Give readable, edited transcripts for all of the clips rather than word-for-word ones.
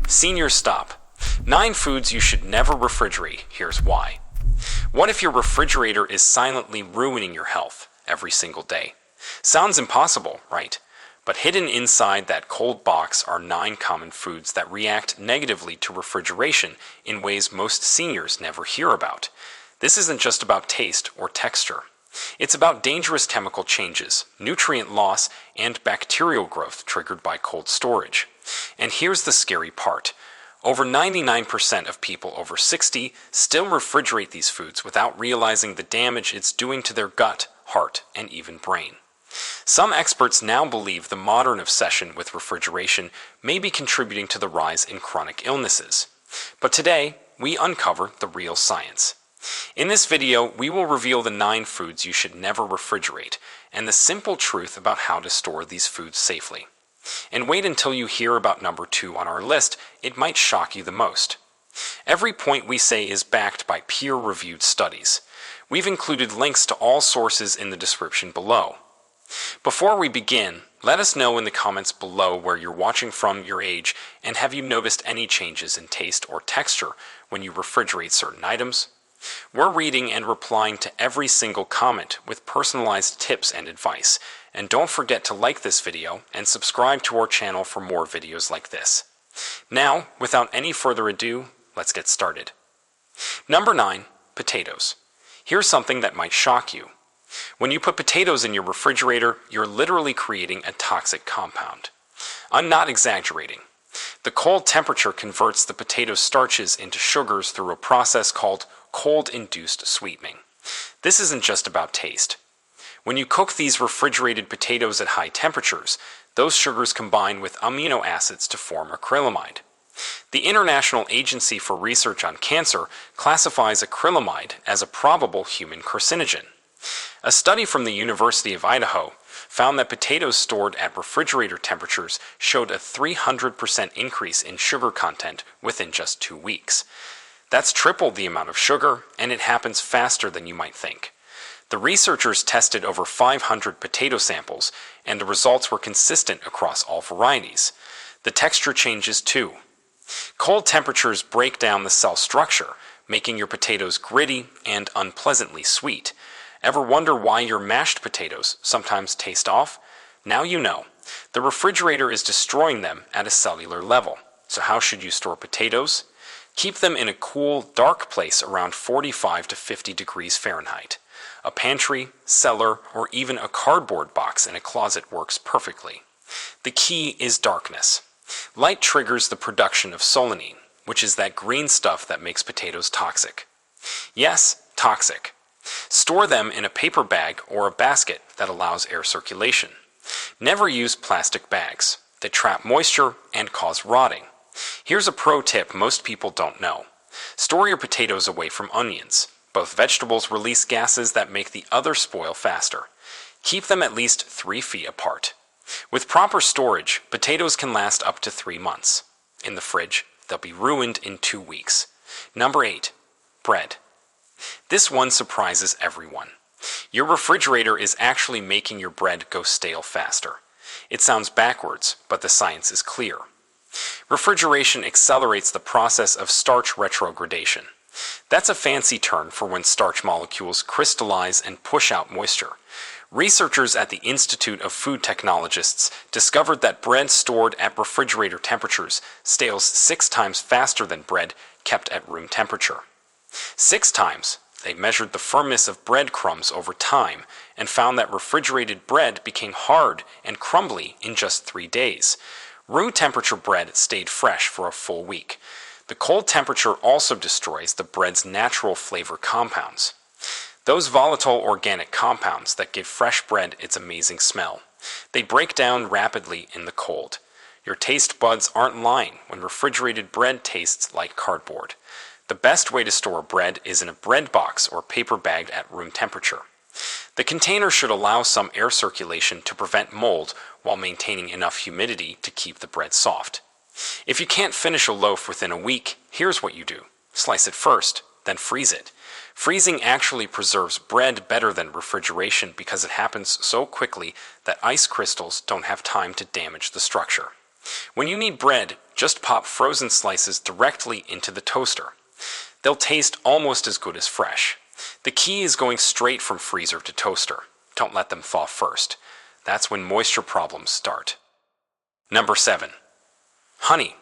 Senior stop. 9 foods you should never refrigerate. Here's why. What if your refrigerator is silently ruining your health every single day? Sounds impossible, right? But hidden inside that cold box are 9 common foods that react negatively to refrigeration in ways most seniors never hear about. This isn't just about taste or texture. It's about dangerous chemical changes, nutrient loss, and bacterial growth triggered by cold storage. And here's the scary part. Over 99% of people over 60 still refrigerate these foods without realizing the damage it's doing to their gut, heart, and even brain. Some experts now believe the modern obsession with refrigeration may be contributing to the rise in chronic illnesses. But today, we uncover the real science. In this video, we will reveal the 9 foods you should never refrigerate and the simple truth about how to store these foods safely. And wait until you hear about number 2 on our list, it might shock you the most. Every point we say is backed by peer-reviewed studies. We've included links to all sources in the description below. Before we begin, let us know in the comments below where you're watching from, your age, and have you noticed any changes in taste or texture when you refrigerate certain items? We're reading and replying to every single comment with personalized tips and advice. And don't forget to like this video and subscribe to our channel for more videos like this. Now, without any further ado, let's get started. Number 9, potatoes. Here's something that might shock you. When you put potatoes in your refrigerator, you're literally creating a toxic compound. I'm not exaggerating. The cold temperature converts the potato starches into sugars through a process called cold-induced sweetening. This isn't just about taste. When you cook these refrigerated potatoes at high temperatures, those sugars combine with amino acids to form acrylamide. The International Agency for Research on Cancer classifies acrylamide as a probable human carcinogen. A study from the University of Idaho found that potatoes stored at refrigerator temperatures showed a 300% increase in sugar content within just 2 weeks. That's triple the amount of sugar, and it happens faster than you might think. The researchers tested over 500 potato samples, and the results were consistent across all varieties. The texture changes too. Cold temperatures break down the cell structure, making your potatoes gritty and unpleasantly sweet. Ever wonder why your mashed potatoes sometimes taste off? Now you know. The refrigerator is destroying them at a cellular level. So how should you store potatoes? Keep them in a cool, dark place around 45 to 50 degrees Fahrenheit. A pantry, cellar, or even a cardboard box in a closet works perfectly. The key is darkness. Light triggers the production of solanine, which is that green stuff that makes potatoes toxic. Yes, toxic. Store them in a paper bag or a basket that allows air circulation. Never use plastic bags. They trap moisture and cause rotting. Here's a pro tip most people don't know. Store your potatoes away from onions. Both vegetables release gases that make the other spoil faster. Keep them at least 3 feet apart. With proper storage, potatoes can last up to 3 months. In the fridge, they'll be ruined in 2 weeks. Number 8, bread. This one surprises everyone. Your refrigerator is actually making your bread go stale faster. It sounds backwards, but the science is clear. Refrigeration accelerates the process of starch retrogradation. That's a fancy term for when starch molecules crystallize and push out moisture. Researchers at the Institute of Food Technologists discovered that bread stored at refrigerator temperatures stales 6 times faster than bread kept at room temperature. 6 times. They measured the firmness of bread crumbs over time and found that refrigerated bread became hard and crumbly in just 3 days. Room temperature bread stayed fresh for a full week. The cold temperature also destroys the bread's natural flavor compounds. Those volatile organic compounds that give fresh bread its amazing smell. They break down rapidly in the cold. Your taste buds aren't lying when refrigerated bread tastes like cardboard. The best way to store bread is in a bread box or paper bag at room temperature. The container should allow some air circulation to prevent mold while maintaining enough humidity to keep the bread soft. If you can't finish a loaf within a week, here's what you do. Slice it first, then freeze it. Freezing actually preserves bread better than refrigeration because it happens so quickly that ice crystals don't have time to damage the structure. When you need bread, just pop frozen slices directly into the toaster. They'll taste almost as good as fresh. The key is going straight from freezer to toaster. Don't let them thaw first. That's when moisture problems start. Number 7. Honey.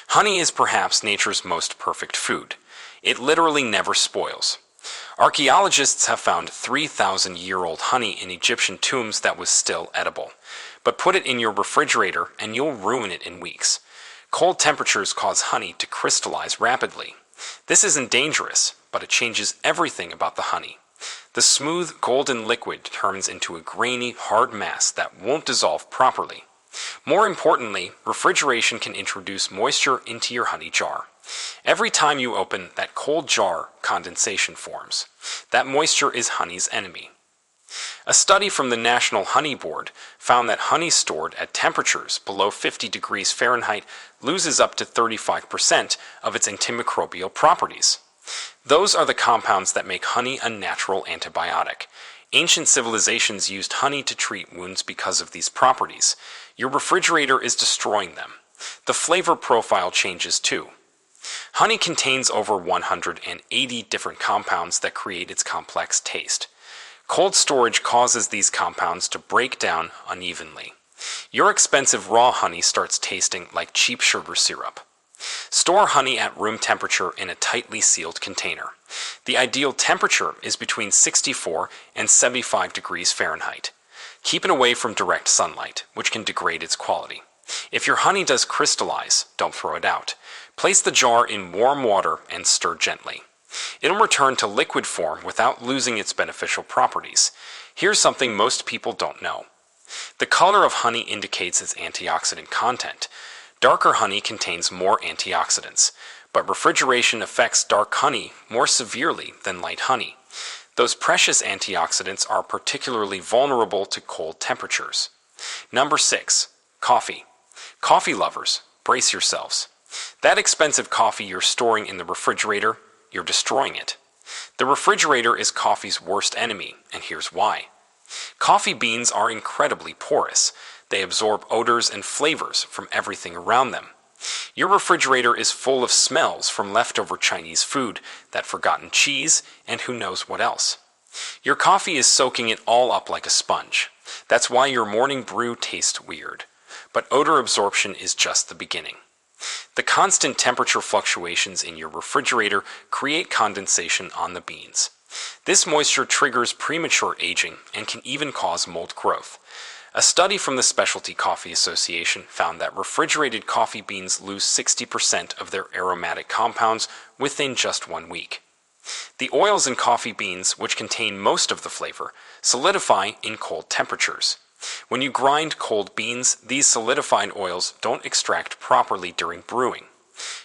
Honey is perhaps nature's most perfect food. It literally never spoils. Archaeologists have found 3,000-year-old honey in Egyptian tombs that was still edible. But put it in your refrigerator and you'll ruin it in weeks. Cold temperatures cause honey to crystallize rapidly. This isn't dangerous, but it changes everything about the honey. The smooth, golden liquid turns into a grainy, hard mass that won't dissolve properly. More importantly, refrigeration can introduce moisture into your honey jar. Every time you open that cold jar, condensation forms. That moisture is honey's enemy. A study from the National Honey Board found that honey stored at temperatures below 50 degrees Fahrenheit loses up to 35% of its antimicrobial properties. Those are the compounds that make honey a natural antibiotic. Ancient civilizations used honey to treat wounds because of these properties. Your refrigerator is destroying them. The flavor profile changes too. Honey contains over 180 different compounds that create its complex taste. Cold storage causes these compounds to break down unevenly. Your expensive raw honey starts tasting like cheap sugar syrup. Store honey at room temperature in a tightly sealed container. The ideal temperature is between 64 and 75 degrees Fahrenheit. Keep it away from direct sunlight, which can degrade its quality. If your honey does crystallize, don't throw it out. Place the jar in warm water and stir gently. It'll return to liquid form without losing its beneficial properties. Here's something most people don't know. The color of honey indicates its antioxidant content. Darker honey contains more antioxidants, but refrigeration affects dark honey more severely than light honey. Those precious antioxidants are particularly vulnerable to cold temperatures. Number 6. Coffee. Coffee lovers, brace yourselves. That expensive coffee you're storing in the refrigerator, you're destroying it. The refrigerator is coffee's worst enemy, and here's why. Coffee beans are incredibly porous. They absorb odors and flavors from everything around them. Your refrigerator is full of smells from leftover Chinese food, that forgotten cheese, and who knows what else. Your coffee is soaking it all up like a sponge. That's why your morning brew tastes weird. But odor absorption is just the beginning. The constant temperature fluctuations in your refrigerator create condensation on the beans. This moisture triggers premature aging and can even cause mold growth. A study from the Specialty Coffee Association found that refrigerated coffee beans lose 60% of their aromatic compounds within just 1 week. The oils in coffee beans, which contain most of the flavor, solidify in cold temperatures. When you grind cold beans, these solidified oils don't extract properly during brewing.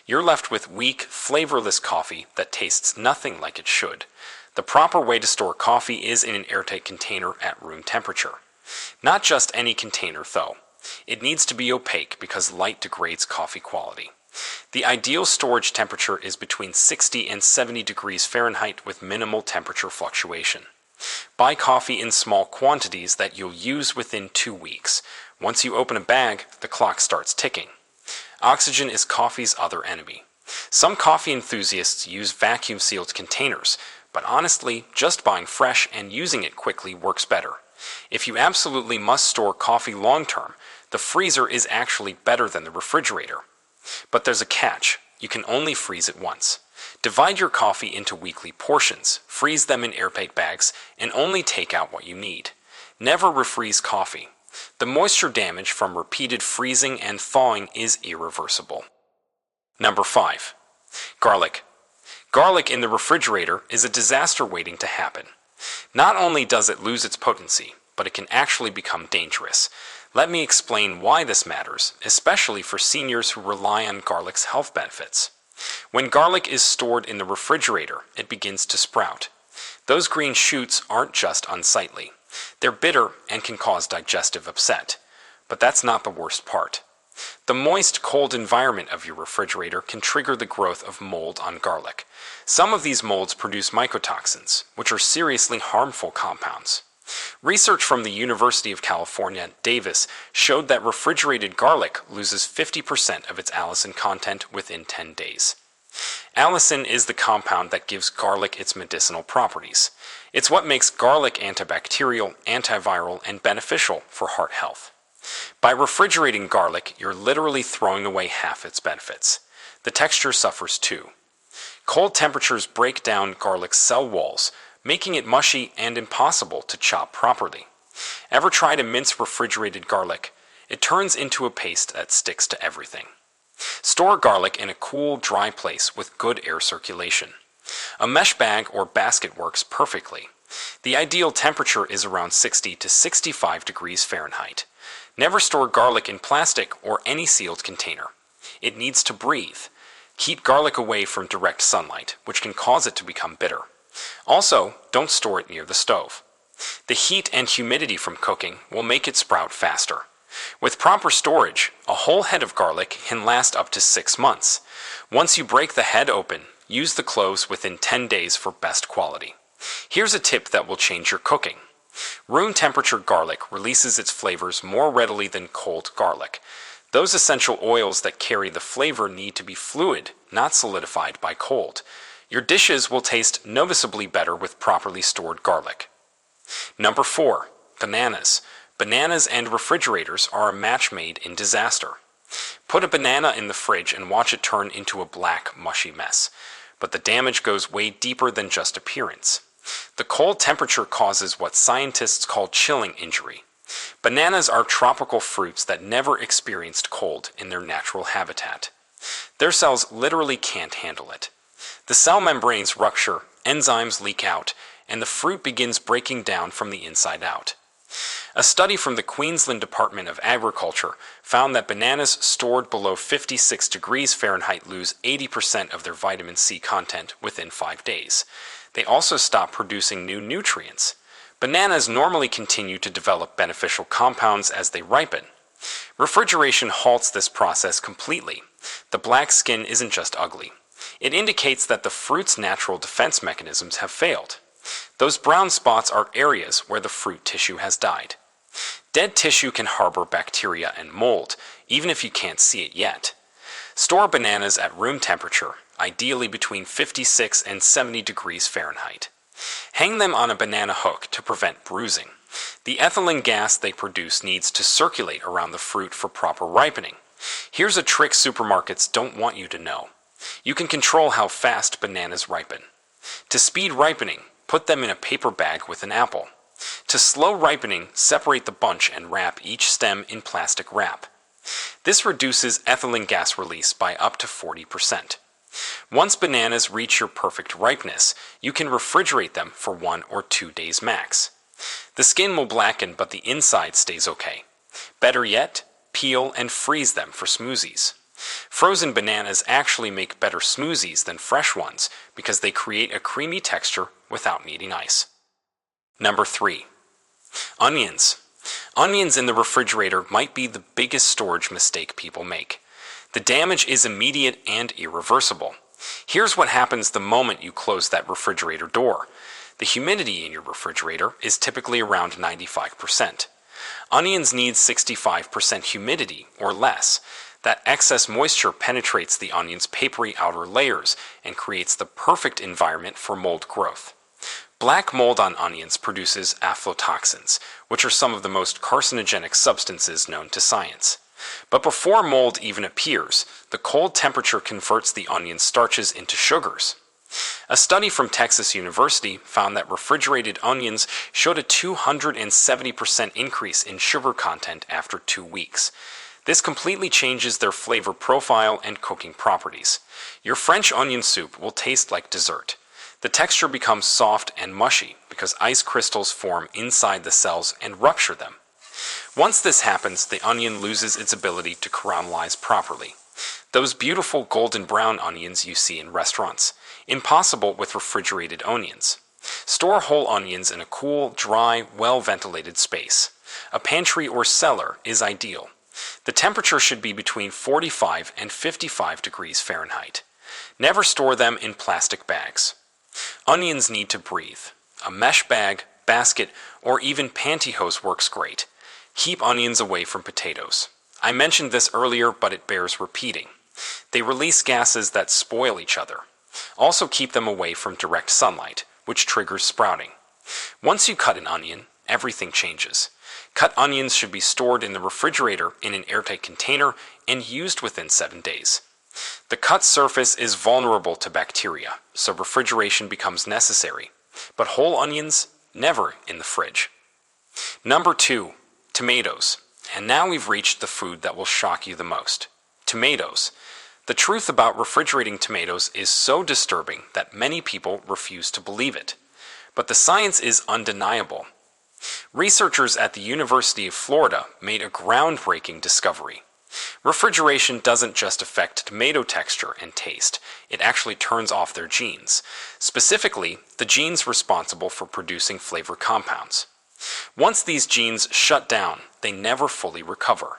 You're left with weak, flavorless coffee that tastes nothing like it should. The proper way to store coffee is in an airtight container at room temperature. Not just any container, though. It needs to be opaque because light degrades coffee quality. The ideal storage temperature is between 60 and 70 degrees Fahrenheit with minimal temperature fluctuation. Buy coffee in small quantities that you'll use within 2 weeks. Once you open a bag, the clock starts ticking. Oxygen is coffee's other enemy. Some coffee enthusiasts use vacuum-sealed containers, but honestly, just buying fresh and using it quickly works better. If you absolutely must store coffee long-term, the freezer is actually better than the refrigerator. But there's a catch. You can only freeze it once. Divide your coffee into weekly portions, freeze them in airtight bags, and only take out what you need. Never refreeze coffee. The moisture damage from repeated freezing and thawing is irreversible. Number 5. Garlic. Garlic in the refrigerator is a disaster waiting to happen. Not only does it lose its potency, but it can actually become dangerous. Let me explain why this matters, especially for seniors who rely on garlic's health benefits. When garlic is stored in the refrigerator, it begins to sprout. Those green shoots aren't just unsightly. They're bitter and can cause digestive upset. But that's not the worst part. The moist, cold environment of your refrigerator can trigger the growth of mold on garlic. Some of these molds produce mycotoxins, which are seriously harmful compounds. Research from the University of California, Davis, showed that refrigerated garlic loses 50% of its allicin content within 10 days. Allicin is the compound that gives garlic its medicinal properties. It's what makes garlic antibacterial, antiviral, and beneficial for heart health. By refrigerating garlic, you're literally throwing away half its benefits. The texture suffers too. Cold temperatures break down garlic's cell walls, making it mushy and impossible to chop properly. Ever try to mince refrigerated garlic? It turns into a paste that sticks to everything. Store garlic in a cool, dry place with good air circulation. A mesh bag or basket works perfectly. The ideal temperature is around 60 to 65 degrees Fahrenheit. Never store garlic in plastic or any sealed container. It needs to breathe. Keep garlic away from direct sunlight, which can cause it to become bitter. Also, don't store it near the stove. The heat and humidity from cooking will make it sprout faster. With proper storage, a whole head of garlic can last up to 6 months. Once you break the head open, use the cloves within 10 days for best quality. Here's a tip that will change your cooking. Room temperature garlic releases its flavors more readily than cold garlic. Those essential oils that carry the flavor need to be fluid, not solidified by cold. Your dishes will taste noticeably better with properly stored garlic. Number 4. Bananas. Bananas and refrigerators are a match made in disaster. Put a banana in the fridge and watch it turn into a black, mushy mess. But the damage goes way deeper than just appearance. The cold temperature causes what scientists call chilling injury. Bananas are tropical fruits that never experienced cold in their natural habitat. Their cells literally can't handle it. The cell membranes rupture, enzymes leak out, and the fruit begins breaking down from the inside out. A study from the Queensland Department of Agriculture found that bananas stored below 56 degrees Fahrenheit lose 80% of their vitamin C content within 5 days. They also stop producing new nutrients. Bananas normally continue to develop beneficial compounds as they ripen. Refrigeration halts this process completely. The black skin isn't just ugly. It indicates that the fruit's natural defense mechanisms have failed. Those brown spots are areas where the fruit tissue has died. Dead tissue can harbor bacteria and mold, even if you can't see it yet. Store bananas at room temperature, ideally between 56 and 70 degrees Fahrenheit. Hang them on a banana hook to prevent bruising. The ethylene gas they produce needs to circulate around the fruit for proper ripening. Here's a trick supermarkets don't want you to know. You can control how fast bananas ripen. To speed ripening, put them in a paper bag with an apple. To slow ripening, separate the bunch and wrap each stem in plastic wrap. This reduces ethylene gas release by up to 40%. Once bananas reach your perfect ripeness, you can refrigerate them for 1 or 2 days max. The skin will blacken, but the inside stays okay. Better yet, peel and freeze them for smoothies. Frozen bananas actually make better smoothies than fresh ones because they create a creamy texture without needing ice. Number 3. Onions. Onions in the refrigerator might be the biggest storage mistake people make. The damage is immediate and irreversible. Here's what happens the moment you close that refrigerator door. The humidity in your refrigerator is typically around 95%. Onions need 65% humidity or less. That excess moisture penetrates the onion's papery outer layers and creates the perfect environment for mold growth. Black mold on onions produces aflatoxins, which are some of the most carcinogenic substances known to science. But before mold even appears, the cold temperature converts the onion starches into sugars. A study from Texas University found that refrigerated onions showed a 270% increase in sugar content after 2 weeks. This completely changes their flavor profile and cooking properties. Your French onion soup will taste like dessert. The texture becomes soft and mushy because ice crystals form inside the cells and rupture them. Once this happens, the onion loses its ability to caramelize properly. Those beautiful golden brown onions you see in restaurants. Impossible with refrigerated onions. Store whole onions in a cool, dry, well-ventilated space. A pantry or cellar is ideal. The temperature should be between 45 and 55 degrees Fahrenheit. Never store them in plastic bags. Onions need to breathe. A mesh bag, basket, or even pantyhose works great. Keep onions away from potatoes. I mentioned this earlier, but it bears repeating. They release gases that spoil each other. Also keep them away from direct sunlight, which triggers sprouting. Once you cut an onion, everything changes. Cut onions should be stored in the refrigerator in an airtight container and used within 7 days. The cut surface is vulnerable to bacteria, so refrigeration becomes necessary. But whole onions, never in the fridge. Number 2, tomatoes. And now we've reached the food that will shock you the most. Tomatoes. The truth about refrigerating tomatoes is so disturbing that many people refuse to believe it. But the science is undeniable. Researchers at the University of Florida made a groundbreaking discovery. Refrigeration doesn't just affect tomato texture and taste, it actually turns off their genes, specifically the genes responsible for producing flavor compounds. Once these genes shut down, they never fully recover.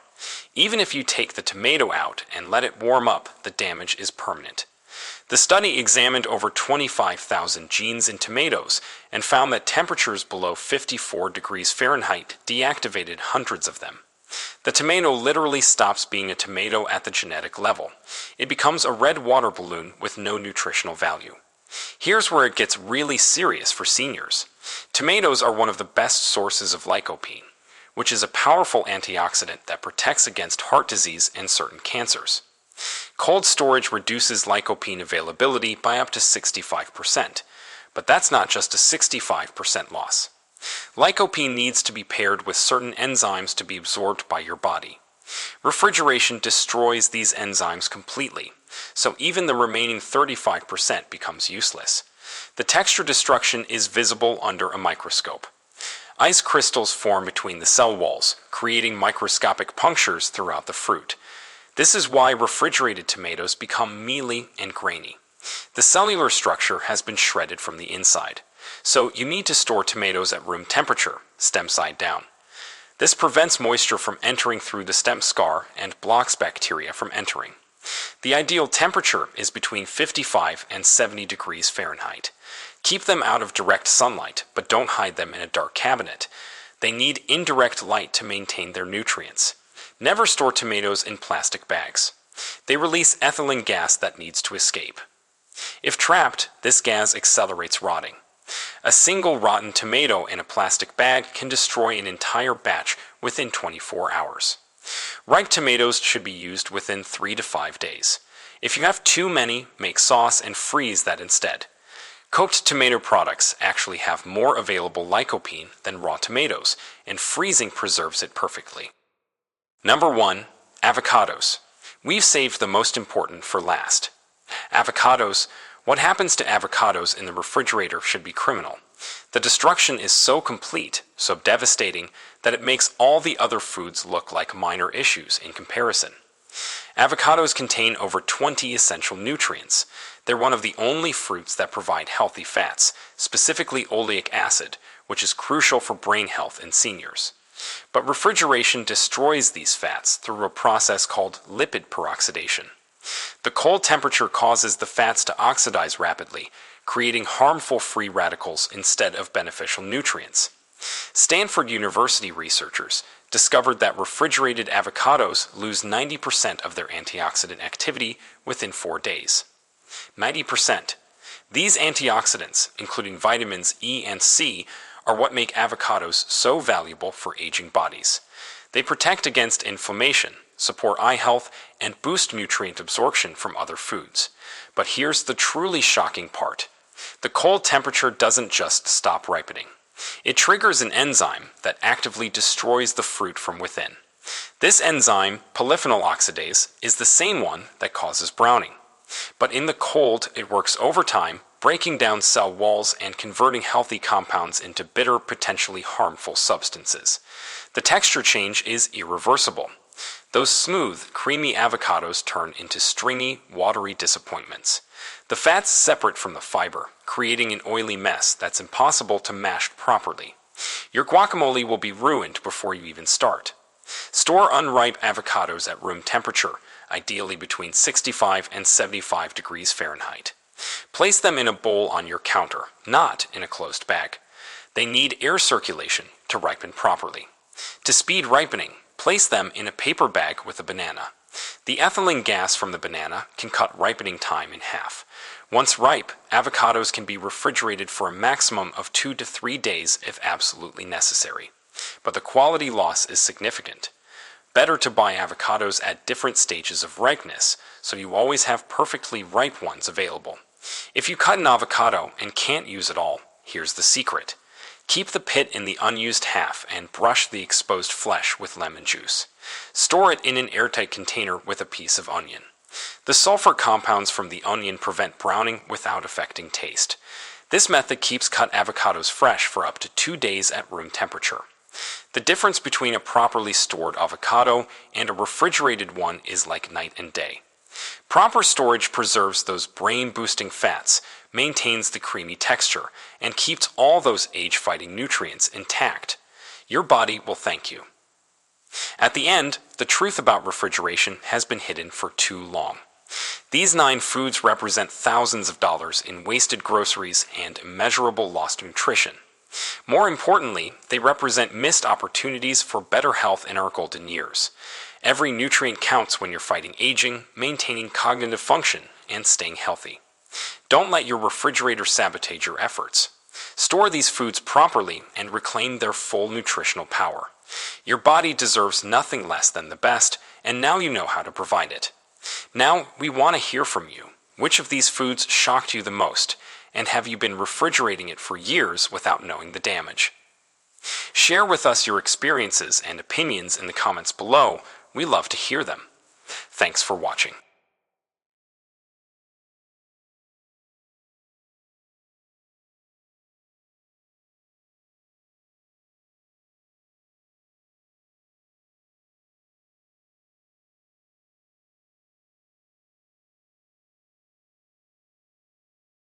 Even if you take the tomato out and let it warm up, the damage is permanent. The study examined over 25,000 genes in tomatoes and found that temperatures below 54 degrees Fahrenheit deactivated hundreds of them. The tomato literally stops being a tomato at the genetic level. It becomes a red water balloon with no nutritional value. Here's where it gets really serious for seniors. Tomatoes are one of the best sources of lycopene, which is a powerful antioxidant that protects against heart disease and certain cancers. Cold storage reduces lycopene availability by up to 65%, but that's not just a 65% loss. Lycopene needs to be paired with certain enzymes to be absorbed by your body. Refrigeration destroys these enzymes completely, so even the remaining 35% becomes useless. The texture destruction is visible under a microscope. Ice crystals form between the cell walls, creating microscopic punctures throughout the fruit. This is why refrigerated tomatoes become mealy and grainy. The cellular structure has been shredded from the inside. So you need to store tomatoes at room temperature, stem side down. This prevents moisture from entering through the stem scar and blocks bacteria from entering. The ideal temperature is between 55 and 70 degrees Fahrenheit. Keep them out of direct sunlight, but don't hide them in a dark cabinet. They need indirect light to maintain their nutrients. Never store tomatoes in plastic bags. They release ethylene gas that needs to escape. If trapped, this gas accelerates rotting. A single rotten tomato in a plastic bag can destroy an entire batch within 24 hours. Ripe tomatoes should be used within 3 to 5 days. If you have too many, make sauce and freeze that instead. Cooked tomato products actually have more available lycopene than raw tomatoes, and freezing preserves it perfectly. Number 1. Avocados. We've saved the most important for last. Avocados. What happens to avocados in the refrigerator should be criminal. The destruction is so complete, so devastating, that it makes all the other foods look like minor issues in comparison. Avocados contain over 20 essential nutrients. They're one of the only fruits that provide healthy fats, specifically oleic acid, which is crucial for brain health in seniors. But refrigeration destroys these fats through a process called lipid peroxidation. The cold temperature causes the fats to oxidize rapidly, creating harmful free radicals instead of beneficial nutrients. Stanford University researchers discovered that refrigerated avocados lose 90% of their antioxidant activity within 4 days. 90%. These antioxidants, including vitamins E and C, are what make avocados so valuable for aging bodies. They protect against inflammation, support eye health, and boost nutrient absorption from other foods. But here's the truly shocking part. The cold temperature doesn't just stop ripening. It triggers an enzyme that actively destroys the fruit from within. This enzyme, polyphenol oxidase, is the same one that causes browning. But in the cold, it works overtime, breaking down cell walls and converting healthy compounds into bitter, potentially harmful substances. The texture change is irreversible. Those smooth, creamy avocados turn into stringy, watery disappointments. The fats separate from the fiber, creating an oily mess that's impossible to mash properly. Your guacamole will be ruined before you even start. Store unripe avocados at room temperature, ideally between 65 and 75 degrees Fahrenheit. Place them in a bowl on your counter, not in a closed bag. They need air circulation to ripen properly. To speed ripening, place them in a paper bag with a banana. The ethylene gas from the banana can cut ripening time in half. Once ripe, avocados can be refrigerated for a maximum of 2 to 3 days if absolutely necessary. But the quality loss is significant. Better to buy avocados at different stages of ripeness, so you always have perfectly ripe ones available. If you cut an avocado and can't use it all, here's the secret. Keep the pit in the unused half and brush the exposed flesh with lemon juice. Store it in an airtight container with a piece of onion. The sulfur compounds from the onion prevent browning without affecting taste. This method keeps cut avocados fresh for up to 2 days at room temperature. The difference between a properly stored avocado and a refrigerated one is like night and day. Proper storage preserves those brain-boosting fats, maintains the creamy texture, and keeps all those age-fighting nutrients intact. Your body will thank you. At the end, the truth about refrigeration has been hidden for too long. These 9 foods represent thousands of dollars in wasted groceries and immeasurable lost nutrition. More importantly, they represent missed opportunities for better health in our golden years. Every nutrient counts when you're fighting aging, maintaining cognitive function, and staying healthy. Don't let your refrigerator sabotage your efforts. Store these foods properly and reclaim their full nutritional power. Your body deserves nothing less than the best, and now you know how to provide it. Now, we want to hear from you. Which of these foods shocked you the most, and have you been refrigerating it for years without knowing the damage? Share with us your experiences and opinions in the comments below. We love to hear them. Thanks for watching.